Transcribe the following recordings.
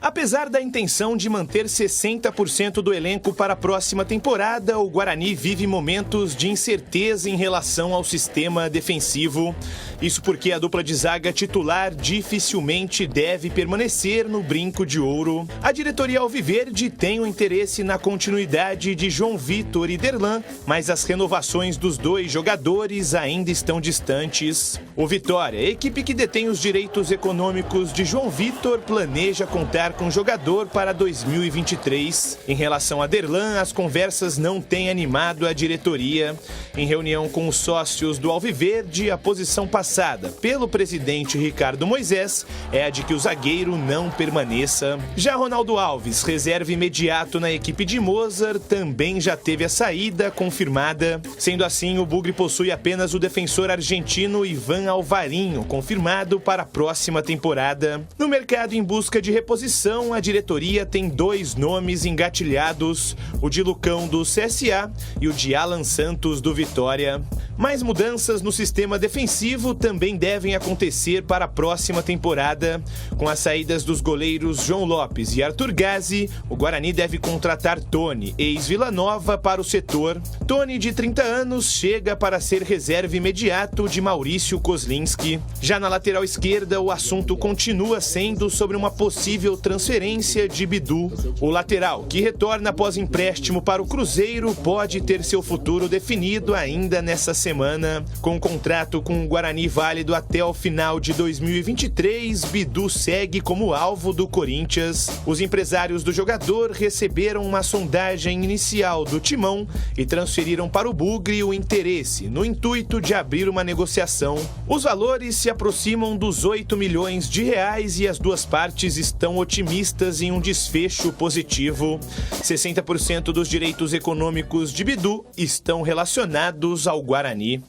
Apesar da intenção de manter 60% do elenco para a próxima temporada, o Guarani vive momentos de incerteza em relação ao sistema defensivo. Isso porque a dupla de zaga titular dificilmente deve permanecer no brinco de ouro. A diretoria alviverde tem um interesse na continuidade de João Vitor e Derlan, mas as renovações dos dois jogadores ainda estão distantes. O Vitória, equipe que detém os direitos econômicos de João Vitor, planeja contar com o jogador para 2023. Em relação a Derlan, as conversas não têm animado a diretoria. Em reunião com os sócios do Alviverde, a posição passada pelo presidente Ricardo Moisés é a de que o zagueiro não permaneça. Já Ronaldo Alves, reserva imediato na equipe de Mozart, também já teve a saída confirmada. Sendo assim, o Bugre possui apenas o defensor argentino Ivan Alvarinho, confirmado para a próxima temporada. No mercado em busca de reposição, a diretoria tem dois nomes engatilhados, o de Lucão do CSA e o de Alan Santos do Vitória. Mais mudanças no sistema defensivo também devem acontecer para a próxima temporada. Com as saídas dos goleiros João Lopes e Arthur Gazzi, o Guarani deve contratar Tony, ex-Vila Nova, para o setor. Tony, de 30 anos, chega para ser reserva imediato de Maurício Kozlinski. Já na lateral esquerda, o assunto continua sendo sobre uma possível transferência de Bidu. O lateral, que retorna após empréstimo para o Cruzeiro, pode ter seu futuro definido ainda nessa semana. Com um contrato com o Guarani válido até o final de 2023, Bidu segue como alvo do Corinthians. Os empresários do jogador receberam uma sondagem inicial do Timão e transferiram para o Bugre o interesse, no intuito de abrir uma negociação. Os valores se aproximam dos 8 milhões de reais e as duas partes estão otimistas em um desfecho positivo. 60% dos direitos econômicos de Bidu estão relacionados ao Guarani.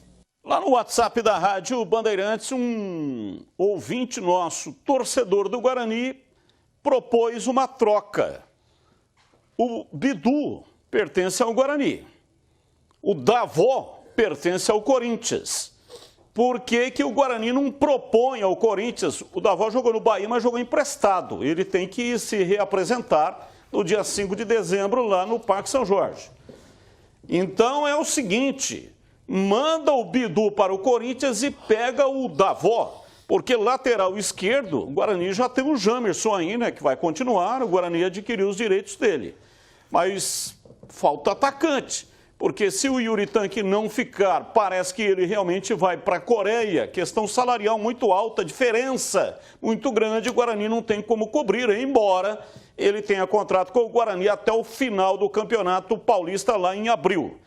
Lá no WhatsApp da Rádio Bandeirantes, um ouvinte nosso, torcedor do Guarani, propôs uma troca. O Bidu pertence ao Guarani. O Davó pertence ao Corinthians. Por que que o Guarani não propõe ao Corinthians? O Davó jogou no Bahia, mas jogou emprestado. Ele tem que se reapresentar no dia 5 de dezembro lá no Parque São Jorge. Então é o seguinte, manda o Bidu para o Corinthians e pega o Davó, porque lateral esquerdo, o Guarani já tem o Jamerson aí, né, que vai continuar, o Guarani adquiriu os direitos dele. Mas falta atacante. Porque se o Yuri Tanque não ficar, parece que ele realmente vai para a Coreia. Questão salarial muito alta, diferença muito grande. O Guarani não tem como cobrir, embora ele tenha contrato com o Guarani até o final do Campeonato Paulista lá em abril.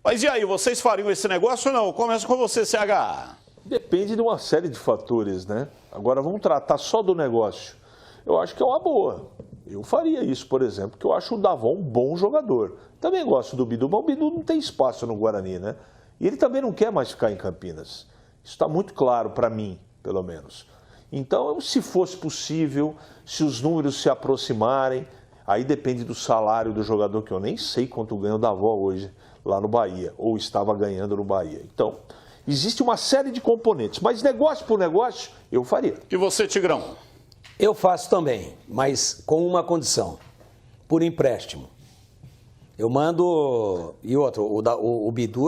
Mas e aí, vocês fariam esse negócio ou não? Começa com você, CH. Depende de uma série de fatores, né? Agora vamos tratar só do negócio. Eu acho que é uma boa. Eu faria isso, por exemplo, porque eu acho o Davó um bom jogador. Também gosto do Bidu, mas o Bidu não tem espaço no Guarani, né? E ele também não quer mais ficar em Campinas. Isso está muito claro para mim, pelo menos. Então, se fosse possível, se os números se aproximarem, aí depende do salário do jogador, que eu nem sei quanto ganha o Davó hoje lá no Bahia, ou estava ganhando no Bahia. Então, existe uma série de componentes, mas negócio por negócio, eu faria. E você, Tigrão? Eu faço também, mas com uma condição, por empréstimo. Eu mando, e outro, o Bidu,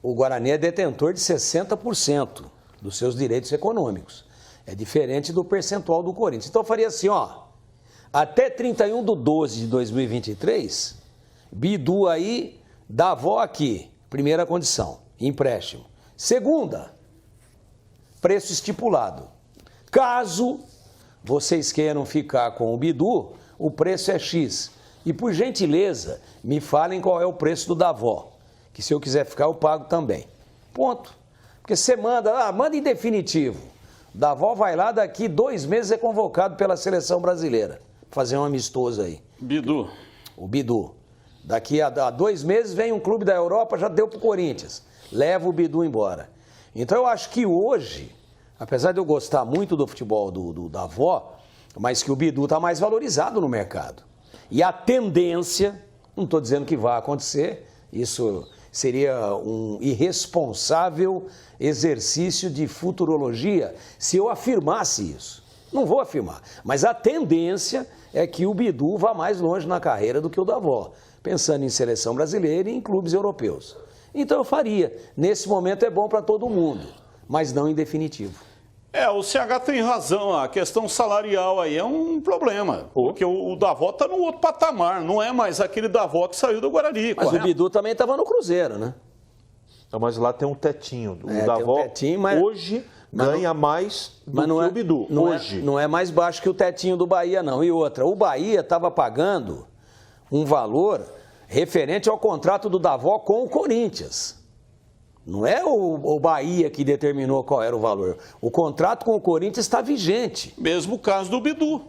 o Guarani é detentor de 60% dos seus direitos econômicos. É diferente do percentual do Corinthians. Então eu faria assim, ó, até 31/12/2023, Bidu aí, Davó aqui, primeira condição, empréstimo. Segunda, preço estipulado. Caso vocês queiram ficar com o Bidu, o preço é X. E por gentileza, me falem qual é o preço do Davó, que se eu quiser ficar, eu pago também. Ponto. Porque você manda, manda em definitivo. O Davó vai lá, daqui 2 meses é convocado pela seleção brasileira. Fazer um amistoso aí. Bidu. O Bidu. Daqui a 2 meses vem um clube da Europa, já deu pro Corinthians. Leva o Bidu embora. Então eu acho que hoje, apesar de eu gostar muito do futebol do Davó, mas que o Bidu está mais valorizado no mercado. E a tendência, não estou dizendo que vai acontecer, isso seria um irresponsável exercício de futurologia se eu afirmasse isso. Não vou afirmar. Mas a tendência é que o Bidu vá mais longe na carreira do que o Davó, pensando em seleção brasileira e em clubes europeus. Então eu faria. Nesse momento é bom para todo mundo, mas não em definitivo. O CH tem razão, a questão salarial aí é um problema, porque o Davó está no outro patamar, não é mais aquele Davó que saiu do Guarani. Mas correto? o Bidu também estava no Cruzeiro, né? Não, mas lá tem um tetinho. O Tem Davó um tetinho, mas... hoje ganha mais do que o Bidu. Hoje. Não é mais baixo que o tetinho do Bahia, não. E outra, o Bahia estava pagando um valor referente ao contrato do Davó com o Corinthians. Não é o Bahia que determinou qual era o valor. O contrato com o Corinthians está vigente. Mesmo caso do Bidu.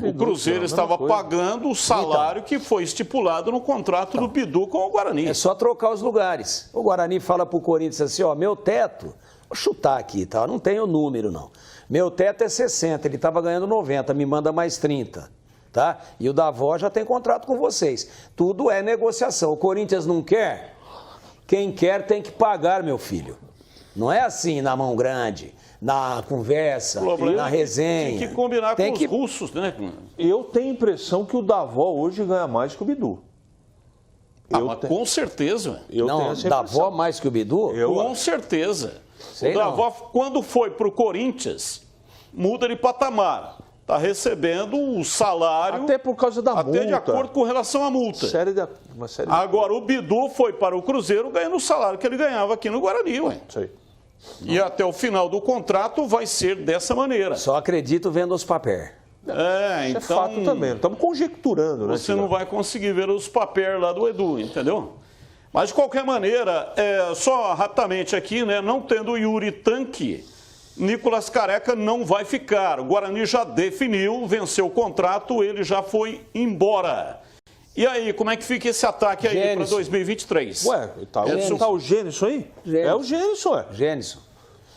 O Cruzeiro estava pagando o salário que foi estipulado no contrato do Bidu com o Guarani. É só trocar os lugares. O Guarani fala para o Corinthians assim, meu teto, vou chutar aqui, tá? Não tenho número, não. Meu teto é 60, ele estava ganhando 90, me manda mais 30. Tá? E o Davó já tem contrato com vocês. Tudo é negociação. O Corinthians não quer? Quem quer tem que pagar, meu filho. Não é assim na mão grande, na conversa, na resenha. Tem que combinar com os russos, né? Eu tenho a impressão que o Davó hoje ganha mais que o Bidu. Com certeza. Não, Davó mais que o Bidu? Com certeza. Sei o Davó, quando foi para o Corinthians, muda de patamar. Está recebendo o salário... Até por causa da multa. Até de acordo com relação à multa. Agora, o Bidu foi para o Cruzeiro ganhando o salário que ele ganhava aqui no Guarani, ué. Sei. E até o final do contrato vai ser dessa maneira. Só acredito vendo os papéis. Isso é fato também. Estamos conjecturando, né? Você não vai conseguir ver os papéis lá do Edu, entendeu? Mas, de qualquer maneira, só rapidamente aqui, né? Não tendo o Yuri Tanque, Nicolas Careca não vai ficar. O Guarani já definiu, venceu o contrato, ele já foi embora. E aí, como é que fica esse ataque aí para 2023? Tá o Gênison aí? É o Gênison, Gênison.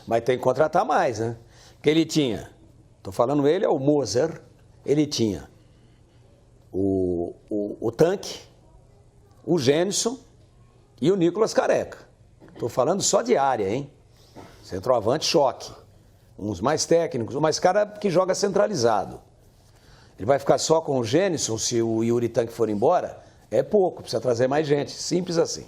Mas tem que contratar mais, né? Porque ele tinha, estou falando ele, é o Moser, ele tinha o Tanque, o Gênison e o Nicolas Careca. Estou falando só de área, hein? Centroavante, choque. Uns mais técnicos, mais cara que joga centralizado. Ele vai ficar só com o Gênison se o Yuri Tanque for embora? É pouco, precisa trazer mais gente. Simples assim.